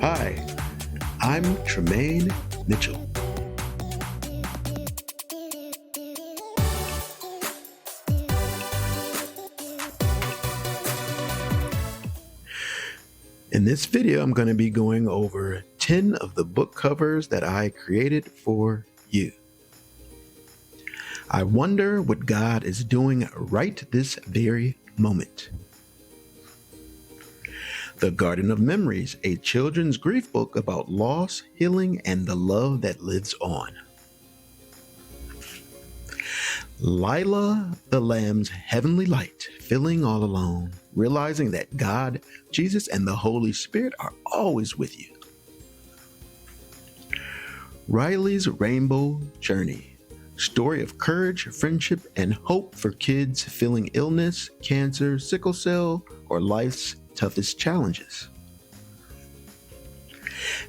Hi, I'm Tremayne Mitchell. In this video, I'm going to be going over 10 of the book covers that I created for you. I wonder what God is doing right this very moment. The Garden of Memories, a children's grief book about loss, healing, and the love that lives on. Lila the Lamb's Heavenly Light, feeling all alone, realizing that God, Jesus, and the Holy Spirit are always with you. Riley's Rainbow Journey, story of courage, friendship, and hope for kids feeling illness, cancer, sickle cell, or life's toughest challenges.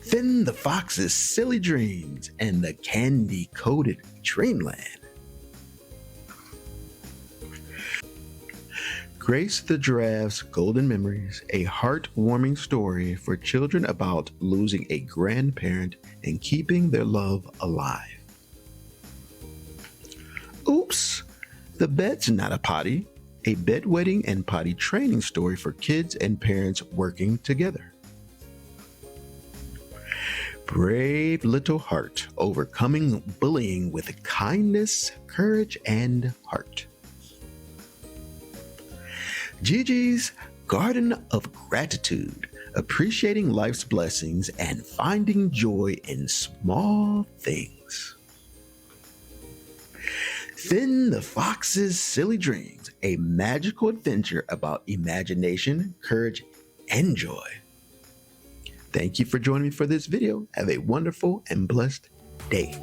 Finn the Fox's Silly Dreams and the Candy-Coated Dreamland. Grace the Giraffe's Golden Memories, a heartwarming story for children about losing a grandparent and keeping their love alive. Oops, the Bed's Not a Potty, a bedwetting and potty training story for kids and parents working together. Brave Little Heart, overcoming bullying with kindness, courage, and heart. Gigi's Garden of Gratitude, appreciating life's blessings and finding joy in small things. Finn the Fox's Silly Dreams, a magical adventure about imagination, courage, and joy. Thank you for joining me for this video. Have a wonderful and blessed day.